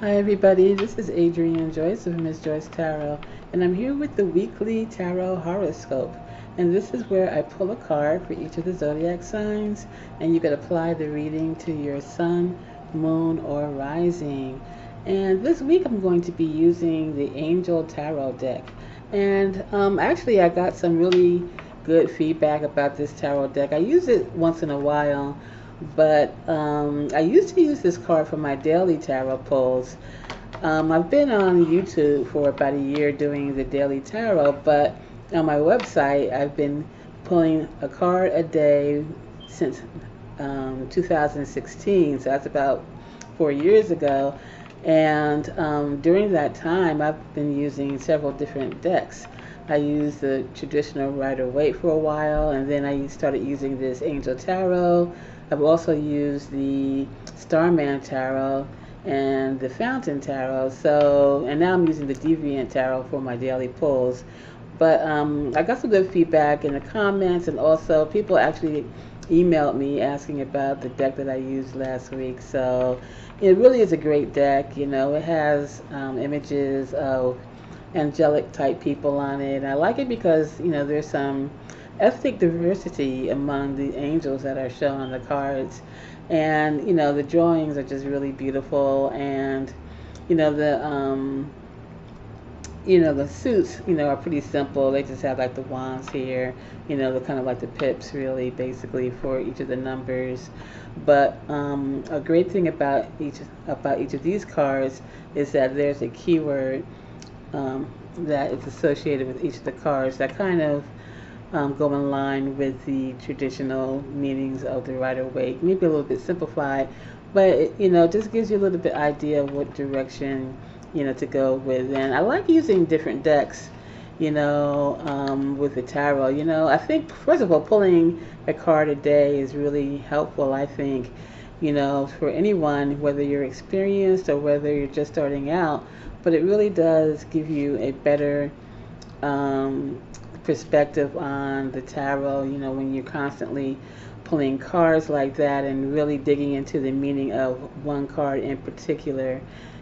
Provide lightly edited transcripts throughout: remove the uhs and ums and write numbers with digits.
Hi everybody, this is Adrienne Joyce of Miss Joyce Tarot, and I'm here with the weekly tarot horoscope. And this is where I pull a card for each of the zodiac signs, and you can apply the reading to your sun, moon, or rising. And this week I'm going to be using the Angel Tarot deck. And actually I got some really good feedback about this tarot deck. I use it once in a while, but I used to use this card for my daily tarot pulls. I've been on YouTube for about a year doing the daily tarot, but on my website I've been pulling a card a day since 2016, so that's about 4 years ago. And during that time I've been using several different decks. I used the traditional Rider-Waite for a while, and then I started using this Angel Tarot. I've also used the Starman Tarot and the Fountain Tarot. And now I'm using the Deviant Tarot for my daily pulls. But I got some good feedback in the comments, and also people actually emailed me asking about the deck that I used last week. So it really is a great deck. It has images of angelic type people on it. And I like it because there's some ethnic diversity among the angels that are shown on the cards, and the drawings are just really beautiful. And the suits are pretty simple. They just have like the wands here, they're kind of like the pips really basically for each of the numbers. But a great thing about each of these cards is that there's a keyword that is associated with each of the cards that kind of go in line with the traditional meanings of the Rider-Waite, maybe a little bit simplified, but it just gives you a little bit idea of what direction to go with. And I like using different decks with the tarot. I think first of all, pulling a card a day is really helpful. I think for anyone, whether you're experienced or whether you're just starting out, but it really does give you a better perspective on the tarot, when you're constantly pulling cards like that and really digging into the meaning of one card in particular.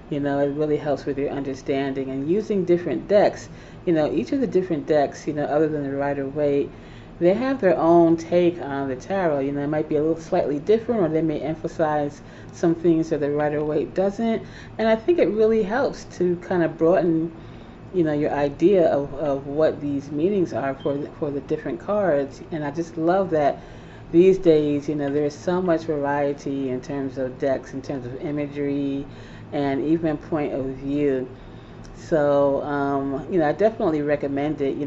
It really helps with your understanding. And using different decks, each of the different decks, other than the Rider-Waite, they have their own take on the tarot. It might be a little slightly different, or they may emphasize some things that the Rider-Waite doesn't. And I think it really helps to kind of broaden your idea of what these meanings are for the different cards. And I just love that these days, there's so much variety in terms of decks, in terms of imagery, and even point of view. So, I definitely recommend it.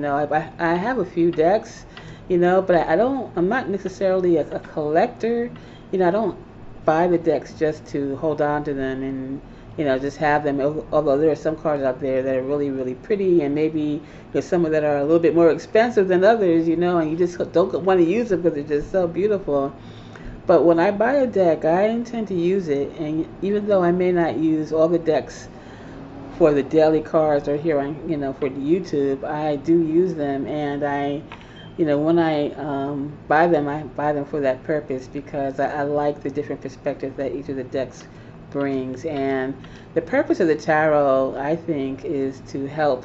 I have a few decks, but I'm not necessarily a collector. I don't buy the decks just to hold on to them and just have them. Although there are some cards out there that are really, really pretty, and maybe there's some that are a little bit more expensive than others, and you just don't want to use them because they're just so beautiful. But when I buy a deck, I intend to use it, and even though I may not use all the decks for the daily cards or here on, for the YouTube, I do use them. And when I buy them for that purpose, because I like the different perspectives that each of the decks brings. And the purpose of the tarot, I think, is to help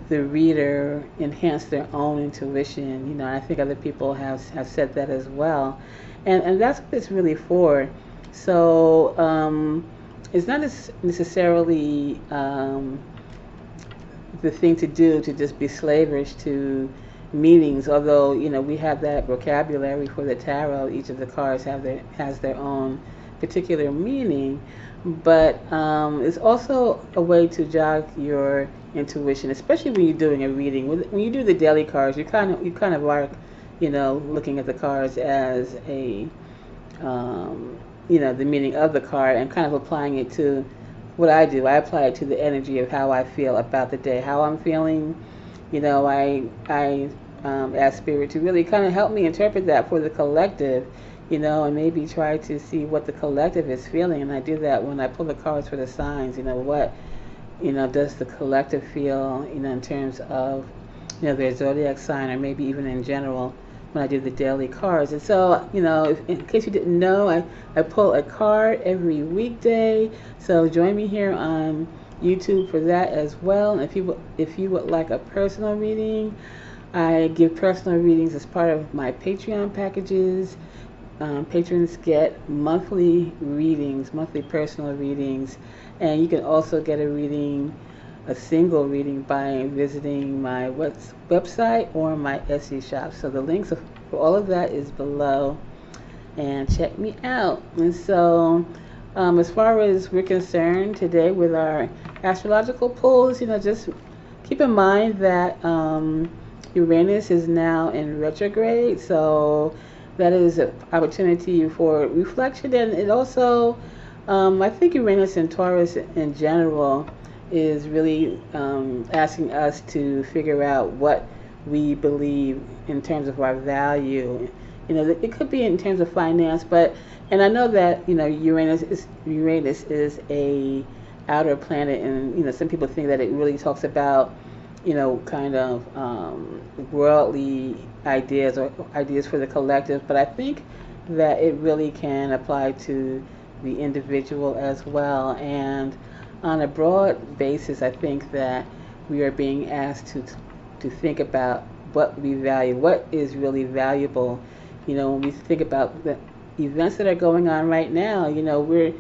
the reader enhance their own intuition. I think other people have said that as well, and that's what it's really for. So it's not necessarily the thing to do to just be slavish to meanings, although we have that vocabulary for the tarot. Each of the cards has their own particular meaning, but it's also a way to jog your intuition, especially when you're doing a reading. When you do the daily cards, you kind of are looking at the cards as a the meaning of the card, and kind of applying it to what I do. I apply it to the energy of how I feel about the day, how I'm feeling. I ask Spirit to really kind of help me interpret that for the collective, and maybe try to see what the collective is feeling. And I do that when I pull the cards for the signs. What does the collective feel, in terms of their zodiac sign, or maybe even in general, when I do the daily cards. And so, in case you didn't know, I pull a card every weekday. So join me here on YouTube for that as well. And if you would like a personal reading, I give personal readings as part of my Patreon packages. Patrons get monthly readings, monthly personal readings, and you can also get a single reading by visiting my website or my Etsy shop. So the links for all of that is below, and check me out. And so as far as we're concerned today with our astrological pulls, just keep in mind that Uranus is now in retrograde, so that is an opportunity for reflection. And it also, I think Uranus and Taurus in general is really asking us to figure out what we believe in terms of our value. It could be in terms of finance, and I know that Uranus is a outer planet, and some people think that it really talks about kind of worldly ideas or ideas for the collective, but I think that it really can apply to the individual as well. And on a broad basis, I think that we are being asked to think about what we value, what is really valuable. When we think about the events that are going on right now, we're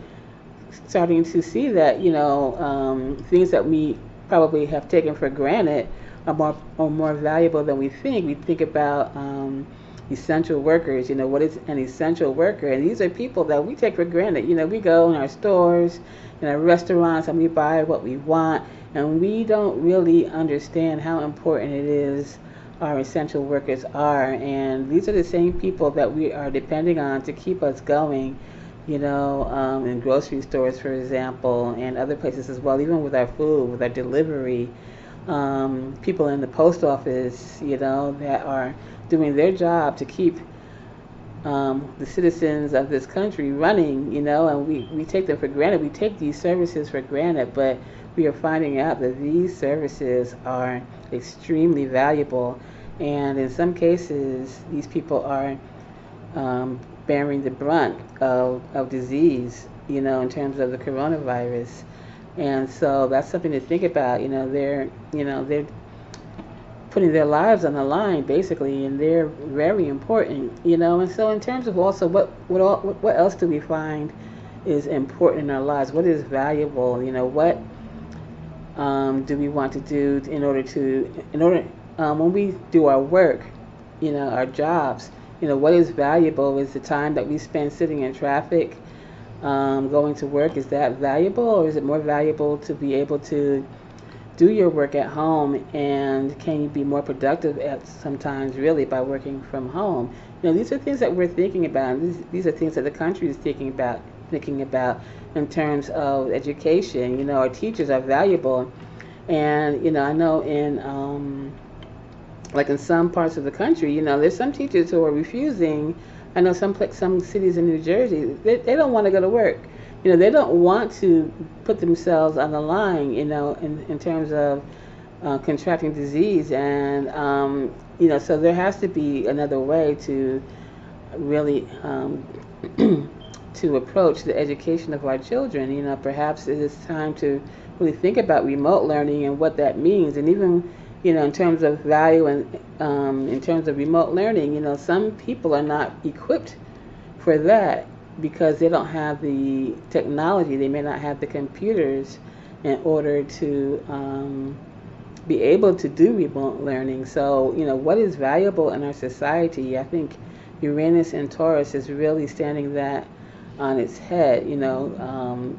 starting to see that things that we probably have taken for granted are more valuable than we think. We think about essential workers. What is an essential worker? And these are people that we take for granted. We go in our stores, in our restaurants, and we buy what we want, and we don't really understand how important it is our essential workers are. And these are the same people that we are depending on to keep us going, in grocery stores, for example, and other places as well, even with our food, with our delivery. People in the post office, that are doing their job to keep the citizens of this country running, and we take them for granted. We take these services for granted, but we are finding out that these services are extremely valuable, and in some cases, these people are bearing the brunt of disease, in terms of the coronavirus. And so that's something to think about. They're putting their lives on the line, basically, and they're very important. And so in terms of also what else do we find is important in our lives? What is valuable? What do we want to do when we do our work, our jobs? What is valuable? Is the time that we spend sitting in traffic, going to work, is that valuable, or is it more valuable to be able to do your work at home? And can you be more productive at sometimes really by working from home? These are things that we're thinking about. These are things that the country is thinking about in terms of education. Our teachers are valuable, and I know in like in some parts of the country, there's some teachers who are refusing. I know some cities in New Jersey, they don't want to go to work. They don't want to put themselves on the line, in terms of contracting disease. And, so there has to be another way to really to approach the education of our children. Perhaps it is time to really think about remote learning and what that means. And even in terms of value and in terms of remote learning, some people are not equipped for that because they don't have the technology. They may not have the computers in order to be able to do remote learning. So, what is valuable in our society? I think Uranus and Taurus is really standing that on its head,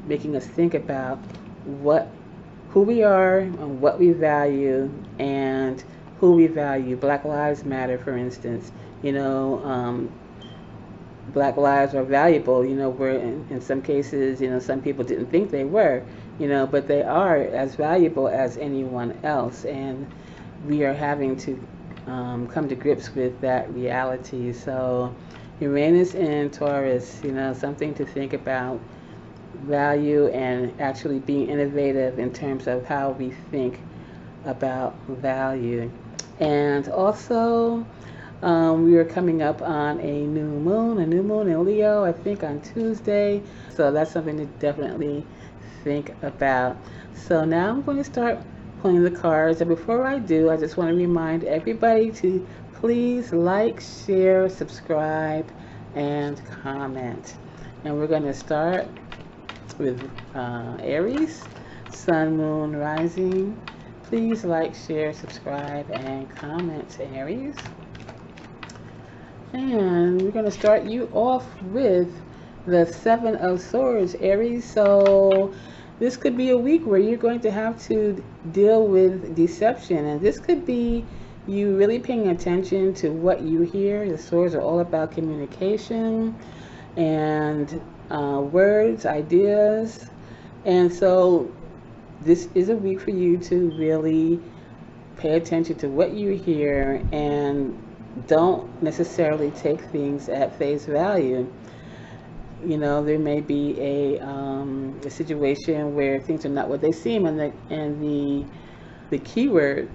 making us think about who we are and what we value and who we value. Black Lives Matter, for instance. Black lives are valuable, where in some cases, some people didn't think they were, but they are as valuable as anyone else. And we are having to come to grips with that reality. So Uranus and Taurus, something to think about. Value and actually being innovative in terms of how we think about value. And also We are coming up on a new moon in Leo, I think on Tuesday. So that's something to definitely think about. So now I'm going to start pulling the cards. And before I do, I just want to remind everybody to please like, share, subscribe, and comment. And we're going to start with Aries, Sun, Moon, Rising. Please like, share, subscribe, and comment, Aries. And we're going to start you off with the Seven of Swords, Aries. So this could be a week where you're going to have to deal with deception. And this could be you really paying attention to what you hear. The swords are all about communication and words, ideas. And so this is a week for you to really pay attention to what you hear and don't necessarily take things at face value. You know, there may be a situation where things are not what they seem, and the keyword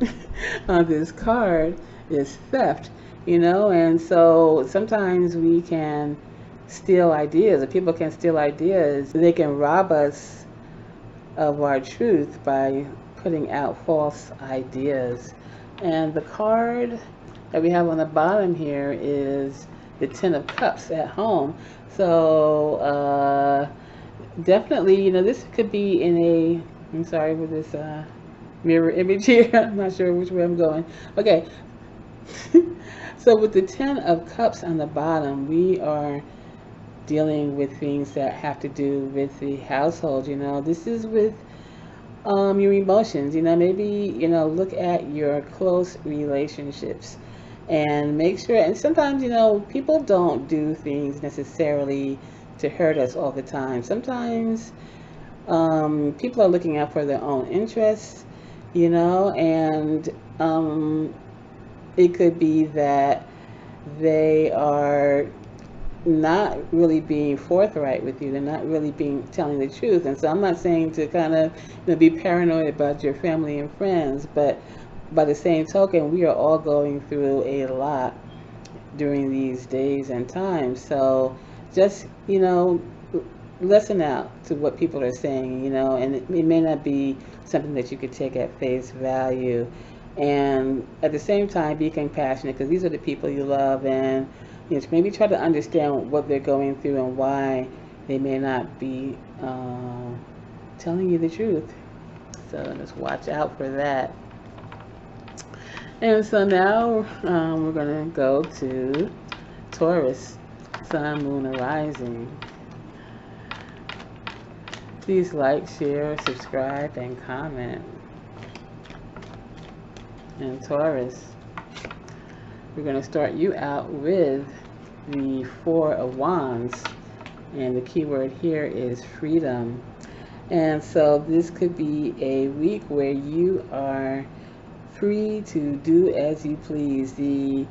on this card is theft. You know, and so sometimes we can steal ideas, or people can steal ideas. They can rob us of our truth by putting out false ideas. And the card that we have on the bottom here is the Ten of Cups at home. So definitely, you know, this could be in a, I'm sorry with this mirror image here. I'm not sure which way I'm going. Okay. So with the Ten of Cups on the bottom, we are dealing with things that have to do with the household. You know, this is with your emotions. You know, maybe, you know, look at your close relationships and make sure. And sometimes, you know, people don't do things necessarily to hurt us all the time. Sometimes people are looking out for their own interests, you know, and it could be that they are not really being forthright with you. They're not really telling the truth. And so I'm not saying to kind of, you know, be paranoid about your family and friends, but by the same token, we are all going through a lot during these days and times. So just, you know, listen out to what people are saying, you know, and it may not be something that you could take at face value. And at the same time, be compassionate, because these are the people you love, and you know, maybe try to understand what they're going through and why they may not be telling you the truth. So just watch out for that. And so now we're going to go to Taurus, Sun, Moon, and Rising. Please like, share, subscribe, and comment. And Taurus, we're going to start you out with the Four of Wands, and the key word here is freedom. And so this could be a week where you are free to do as you please. The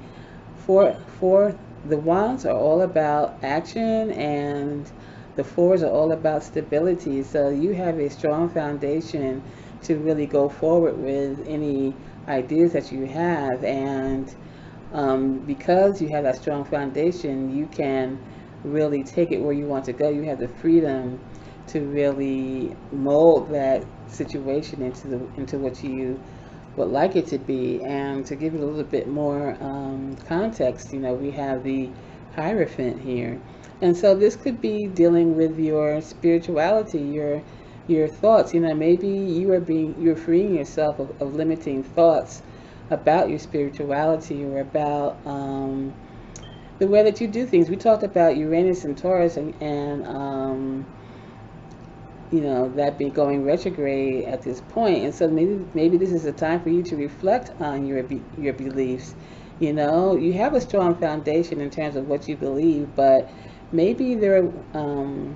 wands are all about action, and the fours are all about stability. So you have a strong foundation to really go forward with any ideas that you have, and because you have that strong foundation, you can really take it where you want to go. You have the freedom to really mold that situation into what you would like it to be. And to give it a little bit more context, you know, we have the Hierophant here, and so this could be dealing with your spirituality, your thoughts. You know, maybe you're freeing yourself of limiting thoughts about your spirituality, or about the way that you do things. We talked about Uranus and Taurus, and you know, that be going retrograde at this point. And so maybe this is a time for you to reflect on your beliefs. You know, you have a strong foundation in terms of what you believe, but maybe there are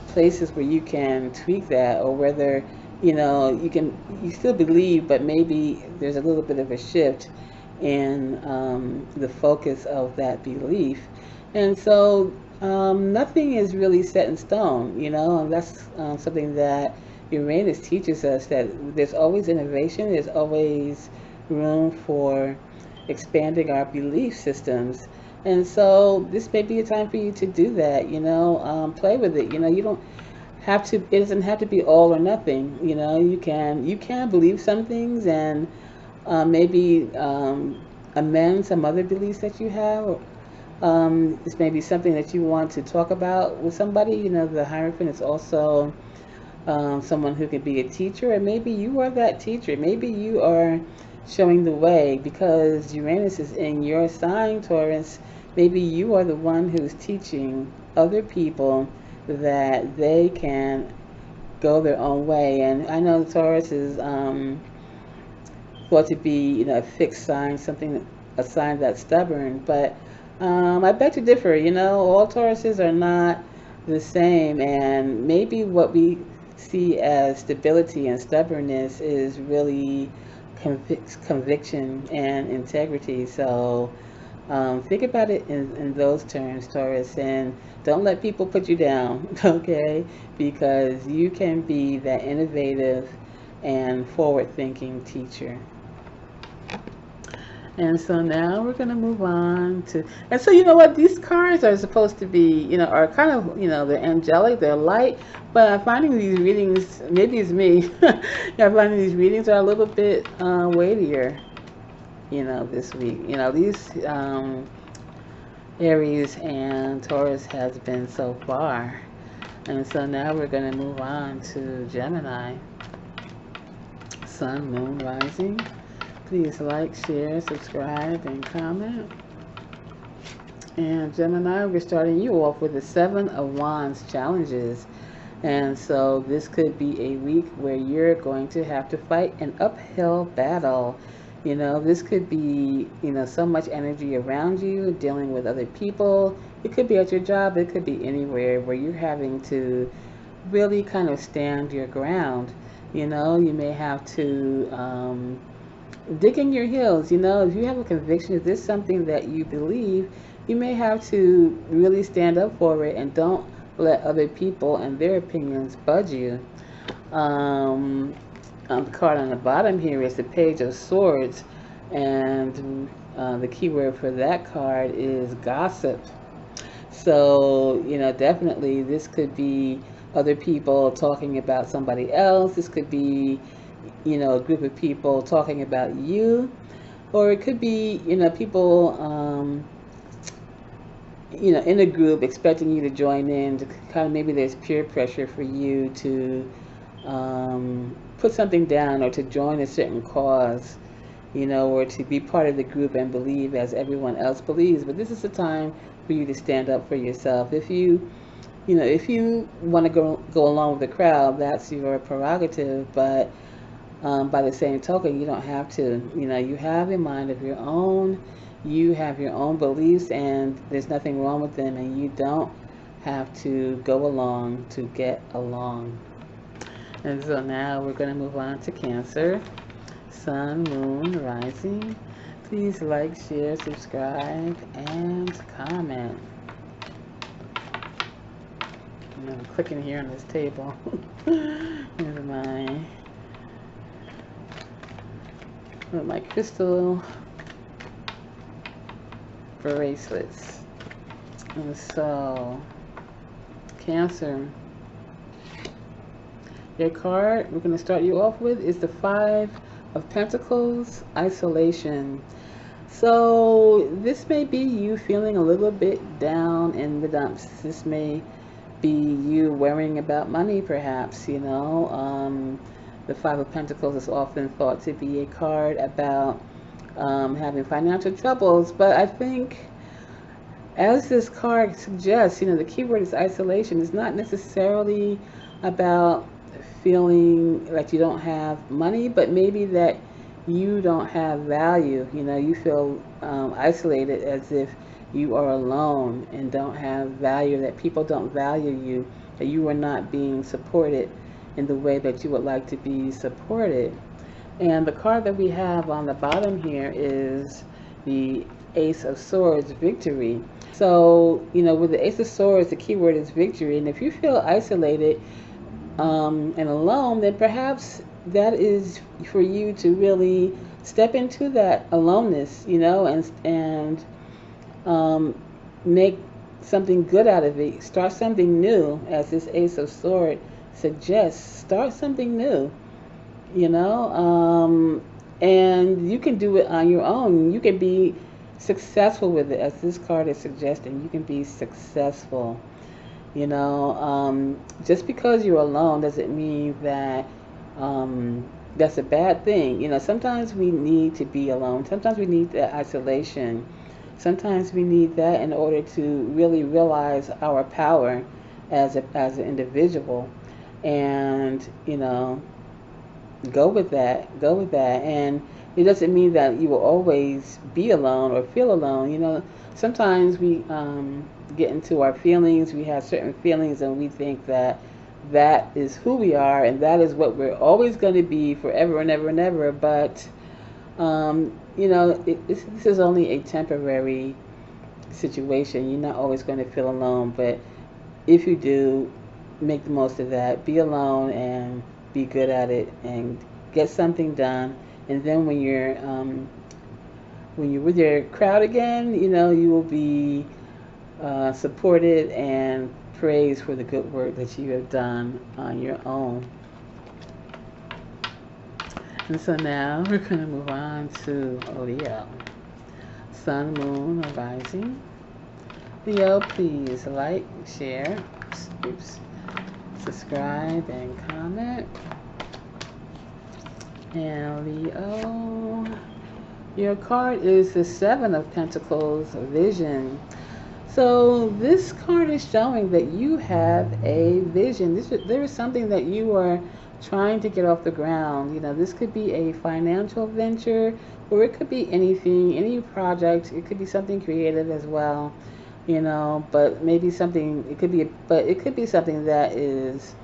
places where you can tweak that, or whether, you know, you still believe, but maybe there's a little bit of a shift in the focus of that belief. And so nothing is really set in stone, you know, and that's something that Uranus teaches us, that there's always innovation, there's always room for expanding our belief systems. And so this may be a time for you to do that, play with it. You don't have to, it doesn't have to be all or nothing. You can believe some things and maybe amend some other beliefs that you have. This may be something that you want to talk about with somebody. The Hierophant is also someone who could be a teacher, and maybe you are that teacher. Maybe you are showing the way because Uranus is in your sign, Taurus. Maybe you are the one who's teaching other people that they can go their own way. And I know Taurus is thought to be, a fixed sign, a sign that's stubborn, but I beg to differ. All Tauruses are not the same, and maybe what we see as stability and stubbornness is really conviction and integrity. So think about it in those terms, Taurus, and don't let people put you down, okay? Because you can be that innovative and forward-thinking teacher. And so now we're going to move on to, and so you know what, these cards are supposed to be, are kind of, they're angelic, they're light, but I'm finding these readings, maybe it's me, I'm finding these readings are a little bit weightier, this week. These Aries and Taurus has been so far. And so now we're going to move on to Gemini. Sun, Moon, Rising. Please like, share, subscribe, and comment. And Gemini, we're starting you off with the 7 of Wands challenges. And so this could be a week where you're going to have to fight an uphill battle. This could be, so much energy around you, dealing with other people. It could be at your job. It could be anywhere where you're having to really kind of stand your ground. You may have to dig in your heels. If you have a conviction, if there's something that you believe, you may have to really stand up for it and don't let other people and their opinions budge you. The card on the bottom here is the Page of Swords, and the key word for that card is gossip. So, definitely this could be other people talking about somebody else. This could be, a group of people talking about you, or it could be, people, in a group expecting you to join in. To kind of, maybe there's peer pressure for you to put something down or to join a certain cause, or to be part of the group and believe as everyone else believes. But this is the time for you to stand up for yourself. If you want to go along with the crowd, that's your prerogative. But by the same token, you don't have to. You have a mind of your own. You have your own beliefs, and there's nothing wrong with them, and you don't have to go along to get along. And so now we're going to move on to Cancer. Sun, Moon, Rising. Please like, share, subscribe, and comment. I'm clicking here on this table. Here's my crystal bracelets. And so, Cancer, your card we're going to start you off with is the 5 of Pentacles, isolation. So this may be you feeling a little bit down in the dumps. This may be you worrying about money, perhaps. The 5 of Pentacles is often thought to be a card about having financial troubles, but I think, as this card suggests, the key word is isolation. It's not necessarily about feeling like you don't have money, but maybe that you don't have value. You feel isolated, as if you are alone and don't have value, that people don't value you, that you are not being supported in the way that you would like to be supported. And the card that we have on the bottom here is the Ace of Swords, victory. So, with the Ace of Swords, the key word is victory. And if you feel isolated and alone, then perhaps that is for you to really step into that aloneness, and um, make something good out of it. Start something new, as this Ace of Swords suggests. Start something new, you know, and you can do it on your own. You can be successful with it, as this card is suggesting. You can be successful. Just because you're alone doesn't mean that that's a bad thing. Sometimes we need to be alone. Sometimes we need that isolation. Sometimes we need that in order to really realize our power as an individual, and go with that. Go with that, and it doesn't mean that you will always be alone or feel alone. Sometimes we get into our feelings. We have certain feelings, and we think that that is who we are, and that is what we're always going to be forever and ever and ever. But this is only a temporary situation. You're not always going to feel alone, but if you do, make the most of that. Be alone and be good at it, and get something done. And then when you're with your crowd again, you will be supported and praised for the good work that you have done on your own. And so now we're going to move on to Leo. Sun, Moon, or Rising. Leo, please like, share, subscribe, and comment. And Leo, your card is the Seven of Pentacles, Vision. So this card is showing that you have a vision. There is something that you are trying to get off the ground. This could be a financial venture, or it could be anything, any project. It could be something creative as well, but maybe something, it could be something that is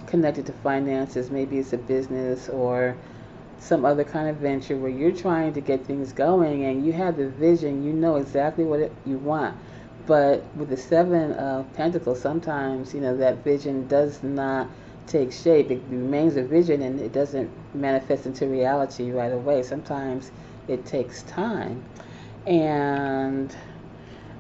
connected to finances. Maybe it's a business or some other kind of venture where you're trying to get things going, and you have the vision. You know exactly what you want. But with the Seven of Pentacles, sometimes, that vision does not take shape. It remains a vision, and it doesn't manifest into reality right away. Sometimes it takes time. And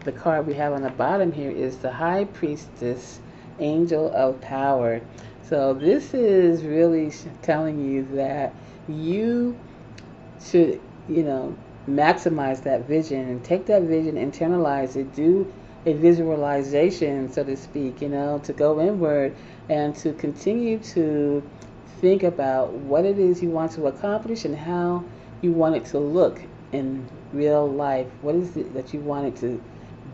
the card we have on the bottom here is the High Priestess, Angel of Power. So this is really telling you that you should, maximize that vision, and take that vision, internalize it, do a visualization, so to speak, to go inward and to continue to think about what it is you want to accomplish and how you want it to look in real life. What is it that you want it to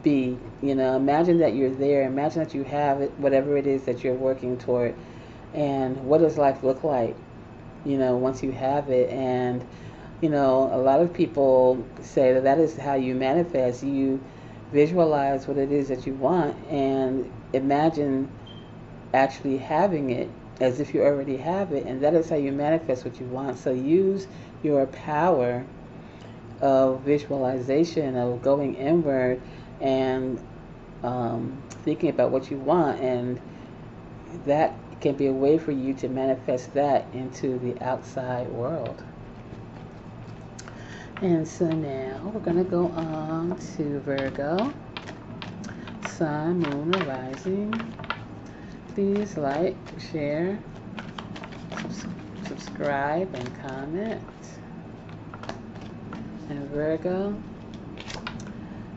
be? Imagine that you're there. Imagine that you have it, whatever it is that you're working toward. And what does life look like, once you have it? And a lot of people say that is how you manifest. You visualize what it is that you want and imagine actually having it as if you already have it, and that is how you manifest what you want. So use your power of visualization, of going inward and thinking about what you want, and that can be a way for you to manifest that into the outside world. And so now we're going to go on to Virgo. Sun, Moon, or Rising. Please like, share, subscribe, and comment. And Virgo,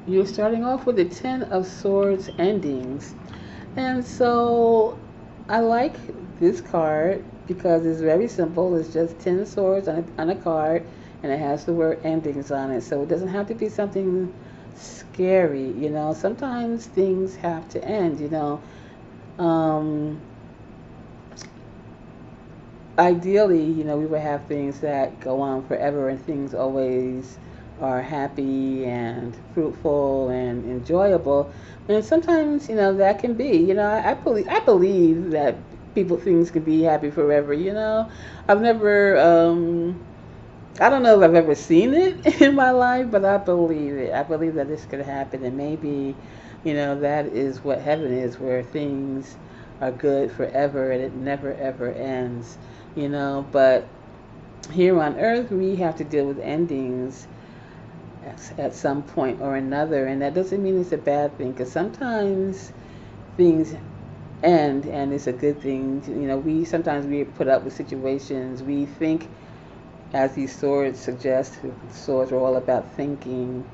you're starting off with the Ten of Swords endings. And so I like this card because it's very simple. It's just 10 swords on a card, and it has the word endings on it. So it doesn't have to be something scary, Sometimes things have to end, Ideally, we would have things that go on forever, and things always are happy and fruitful and enjoyable. And sometimes, that can be, I believe that things can be happy forever, I've never, I don't know if I've ever seen it in my life, but I believe it. I believe that this could happen, and maybe, that is what heaven is, where things are good forever and it never ever ends, But here on Earth, we have to deal with endings at some point or another, and that doesn't mean it's a bad thing, because sometimes things end and it's a good thing. Sometimes we put up with situations. We think, as these swords suggest, swords are all about thinking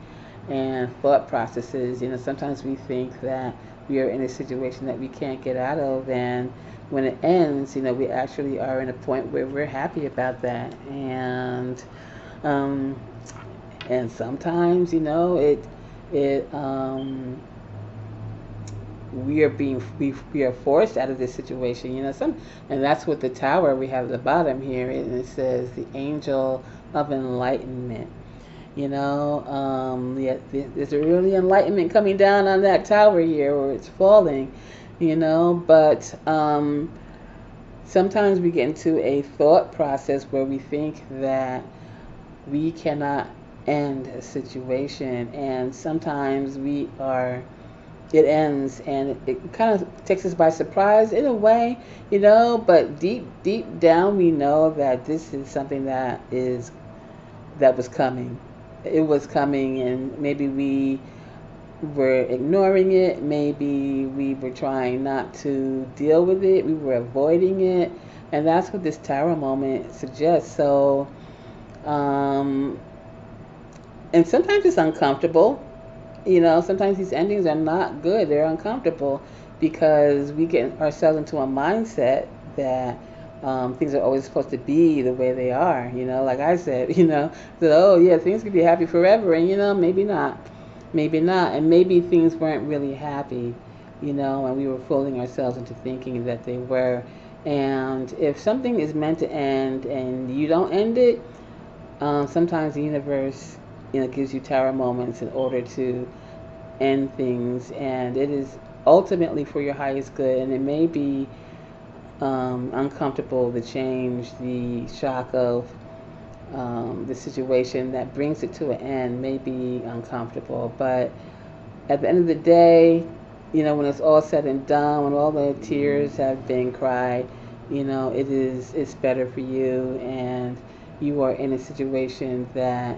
and thought processes. Sometimes we think that we are in a situation that we can't get out of, and when it ends, we actually are in a point where we're happy about that. And sometimes, we are forced out of this situation. And that's what the tower we have at the bottom here, and it says the angel of enlightenment. Yeah, there's a really enlightenment coming down on that tower here, or it's falling. But sometimes we get into a thought process where we think that we cannot end a situation, and sometimes it ends, and it kind of takes us by surprise in a way, but deep down we know that this is something that was coming. It was coming, and maybe we were ignoring it. Maybe we were trying not to deal with it. We were avoiding it, and that's what this tower moment suggests. So, and sometimes it's uncomfortable. Sometimes these endings are not good. They're uncomfortable because we get ourselves into a mindset that things are always supposed to be the way they are. Like I said, that, oh yeah, things could be happy forever, and maybe not, and maybe things weren't really happy, and we were fooling ourselves into thinking that they were. And if something is meant to end and you don't end it, sometimes the universe gives you tower moments in order to end things, and it is ultimately for your highest good. And it may be uncomfortable, the change, the shock of the situation that brings it to an end may be uncomfortable, but at the end of the day, when it's all said and done, when all the tears have been cried, it's better for you, and you are in a situation that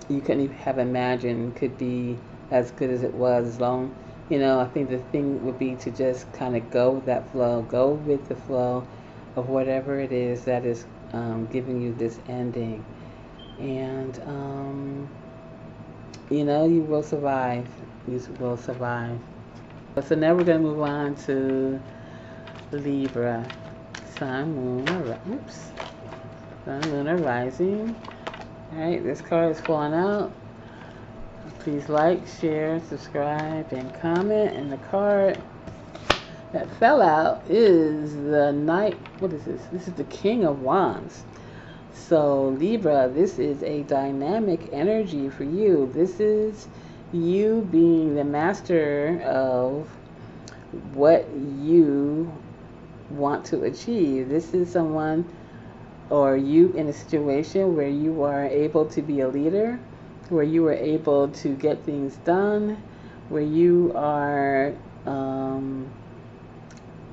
you couldn't even have imagined could be as good as it was. As long, I think the thing would be to just kind of go with that flow, go with the flow of whatever it is that is giving you this ending, and you will survive. You will survive. So now we're going to move on to Libra, Sun, Moon, Sun, Moon, or Rising. Alright, this card is falling out. Please like, share, subscribe, and comment. And the card that fell out is the Knight. What is this? This is the King of Wands. So Libra, this is a dynamic energy for you. This is you being the master of what you want to achieve. This is someone, or you, in a situation where you are able to be a leader, where you are able to get things done, where you are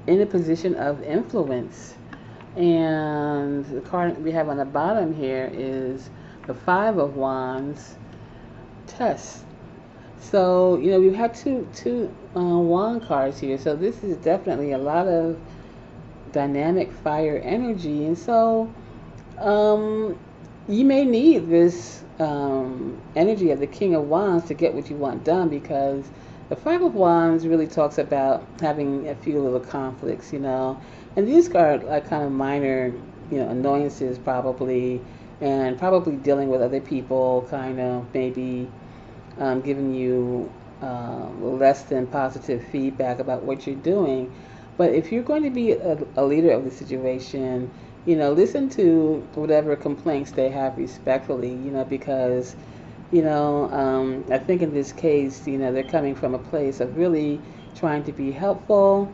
in a position of influence. And the card we have on the bottom here is the Five of Wands, Test. So, we've had two wand cards here. So this is definitely a lot of dynamic fire energy. And so you may need this energy of the King of Wands to get what you want done, because the Five of Wands really talks about having a few little conflicts, and these are like kind of minor, annoyances probably, and probably dealing with other people kind of maybe giving you less than positive feedback about what you're doing. But if you're going to be a leader of the situation, listen to whatever complaints they have respectfully, because, I think in this case, they're coming from a place of really trying to be helpful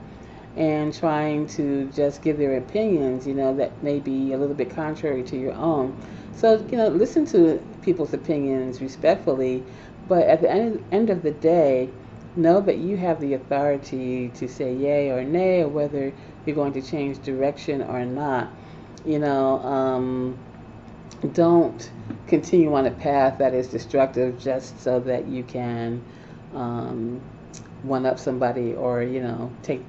and trying to just give their opinions, that may be a little bit contrary to your own. So, listen to people's opinions respectfully, but at the end of the day, know that you have the authority to say yay or nay, or whether you're going to change direction or not. you know, don't continue on a path that is destructive just so that you can one up somebody, or take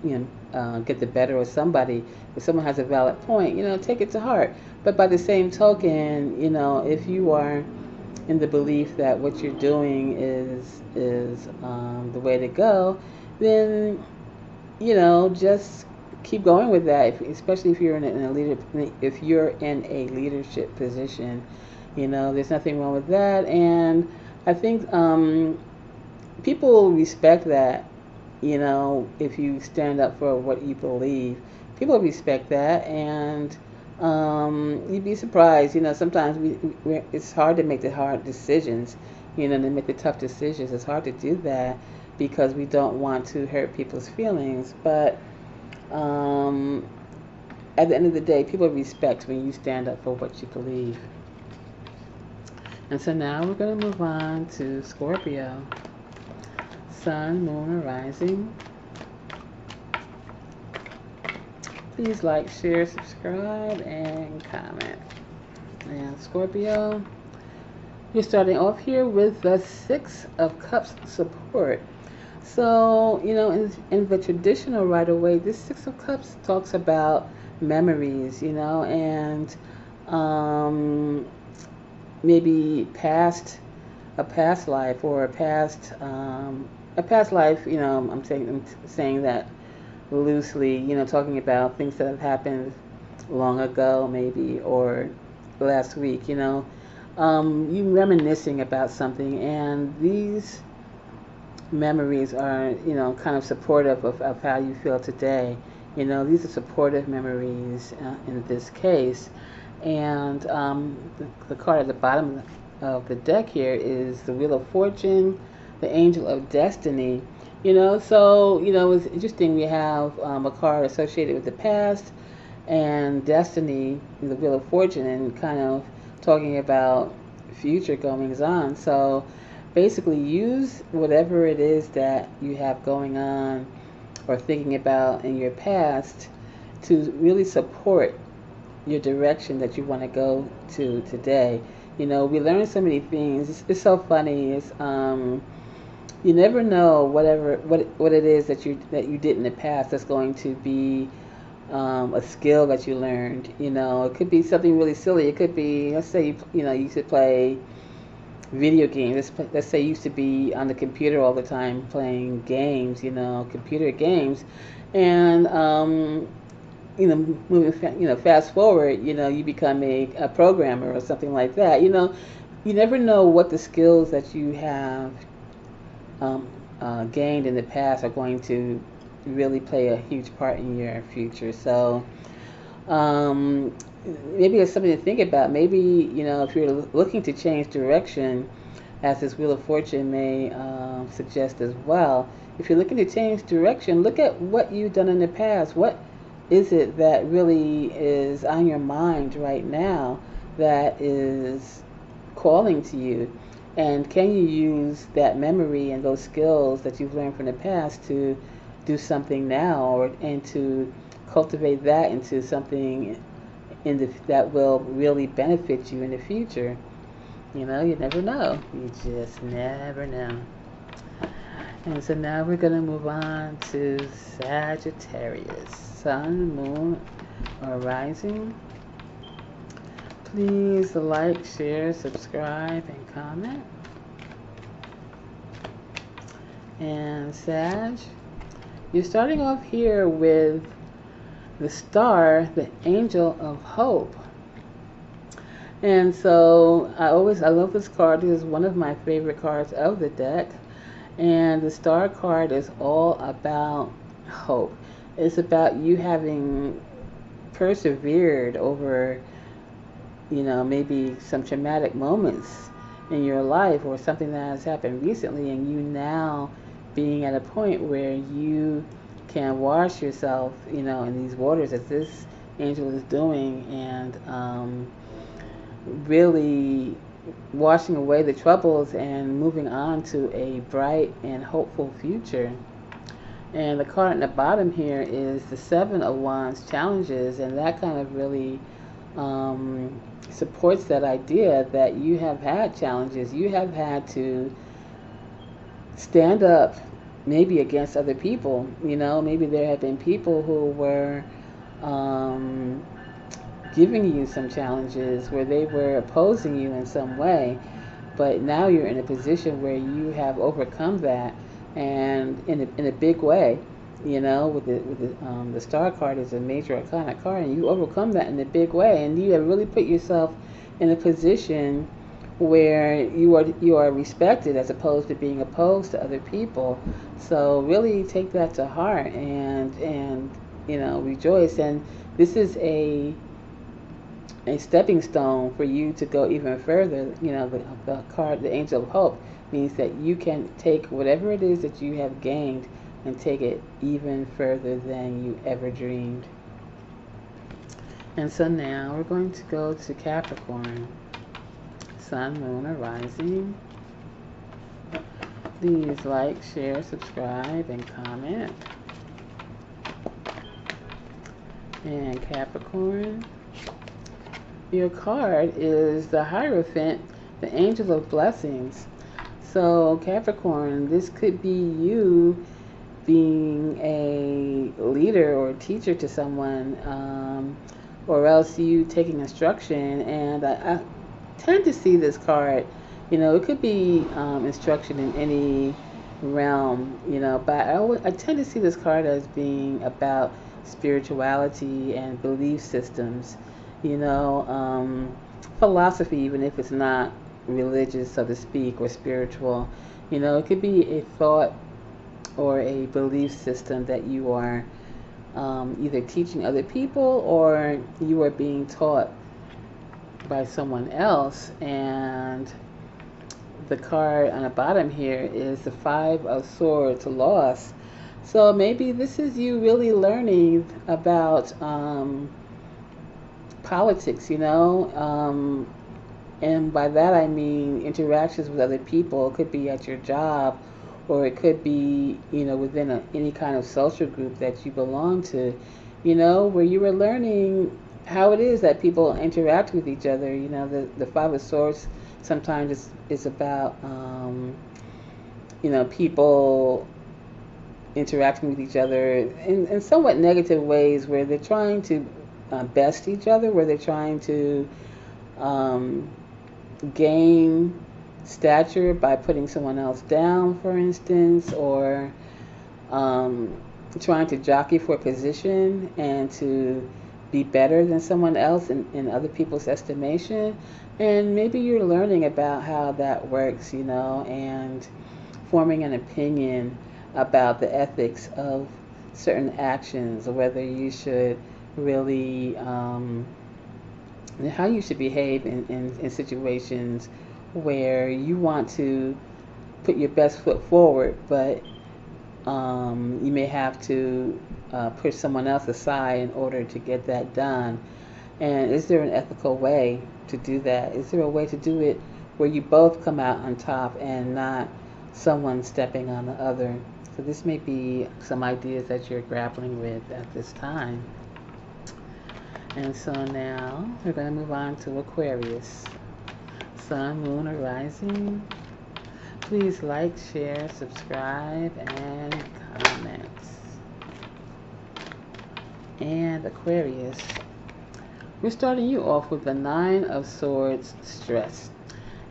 get the better of somebody. If someone has a valid point, take it to heart. But by the same token, if you are in the belief that what you're doing is the way to go, then just keep going with that. Especially if you're if you're in a leadership position, there's nothing wrong with that. And I think people respect that. If you stand up for what you believe, people respect that. And you'd be surprised. Sometimes it's hard to make the hard decisions. To make the tough decisions. It's hard to do that because we don't want to hurt people's feelings. But at the end of the day, people respect when you stand up for what you believe. And so now we're going to move on to Scorpio. Sun, Moon, or Rising. Please like, share, subscribe, and comment. And Scorpio, you're starting off here with the Six of Cups support. So, in the traditional right away, this Six of Cups talks about memories, and maybe a past life, or a past life. I'm saying that loosely, talking about things that have happened long ago, maybe, or last week. You reminiscing about something, and these memories are, kind of supportive of how you feel today. These are supportive memories in this case. And the card at the bottom of the deck here is the Wheel of Fortune, the Angel of Destiny. So, it's interesting. We have a card associated with the past and destiny, the Wheel of Fortune, and kind of talking about future goings on. So basically, use whatever it is that you have going on or thinking about in your past to really support your direction that you want to go to today. We learn so many things. It's so funny. It's you never know what it is that you did in the past that's going to be a skill that you learned. It could be something really silly. It could be, let's say you used to play video games. Let's say you used to be on the computer all the time playing games. Computer games, and moving, fast forward, you become a programmer or something like that. You never know what the skills that you have gained in the past are going to really play a huge part in your future. So maybe it's something to think about. Maybe, if you're looking to change direction, as this Wheel of Fortune may suggest as well, if you're looking to change direction, look at what you've done in the past. What is it that really is on your mind right now that is calling to you? And can you use that memory and those skills that you've learned from the past to do something now, and to cultivate that into something that will really benefit you in the future? You never know. You just never know. And so now we're going to move on to Sagittarius. Sun, Moon, or Rising. Please like, share, subscribe, and comment. And Sag, you're starting off here with the Star, the Angel of Hope. And so I love this card. It is one of my favorite cards of the deck. And the Star card is all about hope. It's about you having persevered over, maybe some traumatic moments in your life, or something that has happened recently, and you now being at a point where you can wash yourself, in these waters as this angel is doing, and really washing away the troubles and moving on to a bright and hopeful future. And the card at the bottom here is the Seven of Wands, challenges, and that kind of really supports that idea that you have had challenges. You have had to stand up maybe against other people. Maybe there have been people who were giving you some challenges where they were opposing you in some way, but now you're in a position where you have overcome that, and in a big way. The star card is a major arcana card, and you overcome that in a big way, and you have really put yourself in a position where you are respected as opposed to being opposed to other people. So really take that to heart and rejoice. And this is a stepping stone for you to go even further. The card, the Angel of Hope, means that you can take whatever it is that you have gained and take it even further than you ever dreamed. And so now we're going to go to Capricorn. Sun, Moon, or Rising. Please like, share, subscribe, and comment. And Capricorn, your card is the Hierophant, the Angel of Blessings. So Capricorn, this could be you being a leader or a teacher to someone, or else you taking instruction. And I tend to see this card, it could be instruction in any realm, but I tend to see this card as being about spirituality and belief systems, philosophy, even if it's not religious, so to speak, or spiritual. It could be a thought or a belief system that you are either teaching other people or you are being taught by someone else. And the card on the bottom here is the Five of Swords, loss. So maybe this is you really learning about politics, and by that I mean interactions with other people. It could be at your job, or it could be, within any kind of social group that you belong to, where you were learning how it is that people interact with each other. The Five of Swords sometimes is about, people interacting with each other in somewhat negative ways, where they're trying to best each other, where they're trying to gain stature by putting someone else down, for instance, or trying to jockey for a position and to be better than someone else in other people's estimation. And maybe you're learning about how that works, and forming an opinion about the ethics of certain actions, or whether you should really, how you should behave in situations where you want to put your best foot forward, but you may have to push someone else aside in order to get that done. And is there an ethical way to do that? Is there a way to do it where you both come out on top and not someone stepping on the other? So this may be some ideas that you're grappling with at this time. And so now we're going to move on to Aquarius. Sun, Moon, or Rising. Please like, share, subscribe, and comment. And Aquarius, we're starting you off with the Nine of Swords, stress.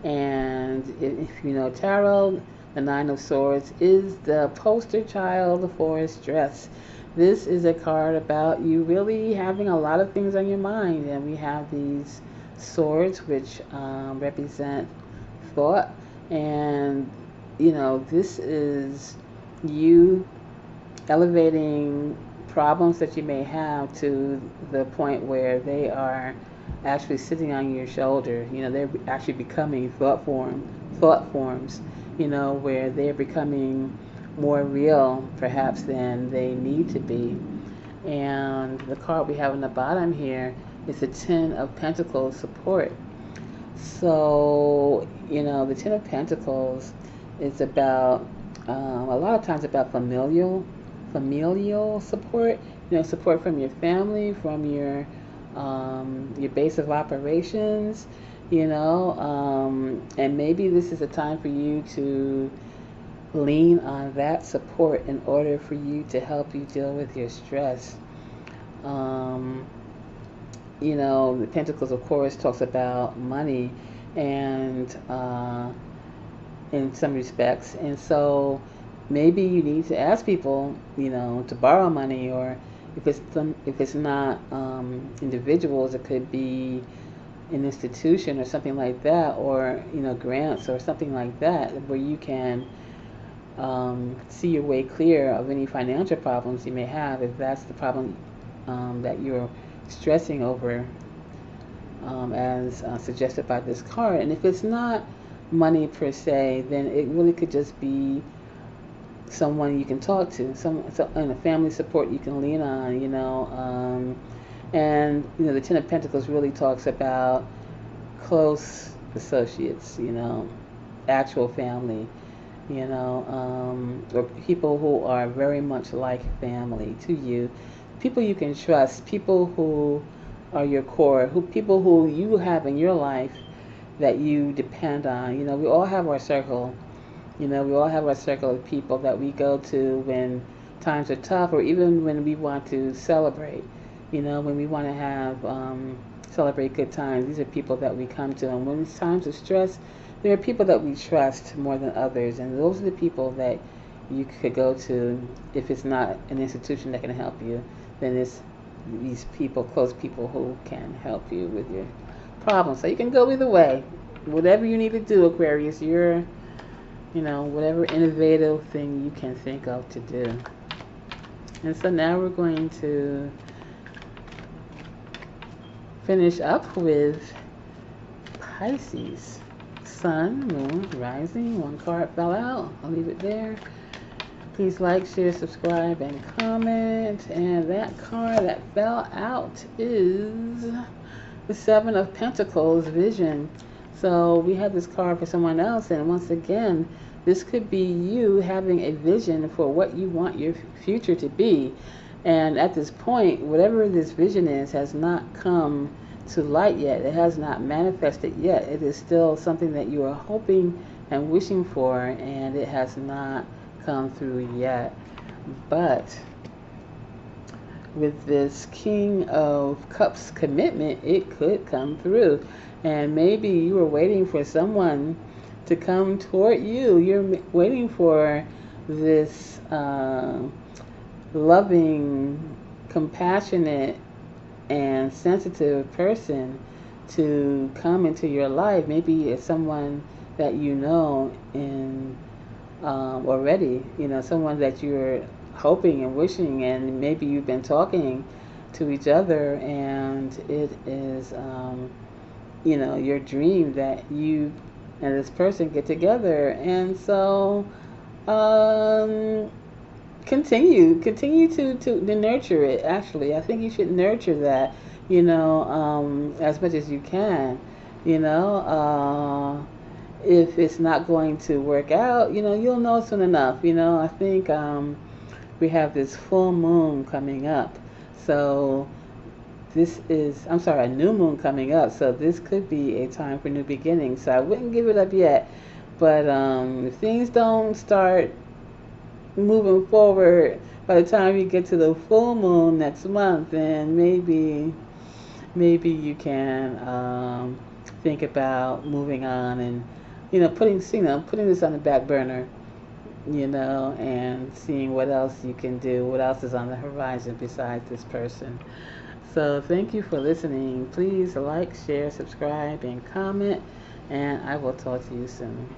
And if you know tarot, the Nine of Swords is the poster child for stress. This is a card about you really having a lot of things on your mind. And we have these swords, which represent thought. And, this is you elevating problems that you may have to the point where they are actually sitting on your shoulder. They're actually becoming thought forms, where they're becoming more real perhaps than they need to be. And the card we have on the bottom here is the Ten of Pentacles, support. So, the Ten of Pentacles is about, a lot of times about familial support, support from your family, from your your base of operations, and maybe this is a time for you to lean on that support in order for you to help you deal with your stress. The Pentacles, of course, talks about money and in some respects, and so maybe you need to ask people, to borrow money, or if it's not individuals, it could be an institution or something like that, or grants or something like that, where you can see your way clear of any financial problems you may have, if that's the problem that you're stressing over, as suggested by this card. And if it's not money per se, then it really could just be someone you can talk to, and a family support you can lean on, and the Ten of Pentacles really talks about close associates, actual family, or people who are very much like family to you, people you can trust, people who are your core, people who you have in your life that you depend on. We all have our circle. We all have our circle of people that we go to when times are tough, or even when we want to celebrate. When we want to have celebrate good times, these are people that we come to. And when it's times of stress, there are people that we trust more than others, and those are the people that you could go to. If it's not an institution that can help you, then it's these people, close people, who can help you with your problems. So you can go either way. Whatever you need to do, Aquarius, you're, whatever innovative thing you can think of to do. And so now we're going to finish up with Pisces. Sun, Moon, Rising. One card fell out. I'll leave it there. Please like, share, subscribe, and comment. And that card that fell out is the Seven of Pentacles, Vision. So we have this card for someone else, and once again, this could be you having a vision for what you want your future to be. And at this point, whatever this vision is has not come to light yet. It has not manifested yet. It is still something that you are hoping and wishing for, and it has not come through yet. But with this King of Cups commitment, it could come through. And maybe you were waiting for someone to come toward you. You're waiting for this loving, compassionate, and sensitive person to come into your life. Maybe it's someone that you know in already, someone that you're hoping and wishing, and maybe you've been talking to each other, and it is your dream that you and this person get together. And so continue to nurture it. Actually, I think you should nurture that, as much as you can. If it's not going to work out, you'll know soon enough. I think we have this full moon coming up. So this is, a new moon coming up. So this could be a time for new beginnings. So I wouldn't give it up yet. But if things don't start moving forward by the time you get to the full moon next month, then maybe you can think about moving on, and putting this on the back burner, and seeing what else you can do, what else is on the horizon besides this person. So thank you for listening. Please like, share, subscribe, and comment, and I will talk to you soon.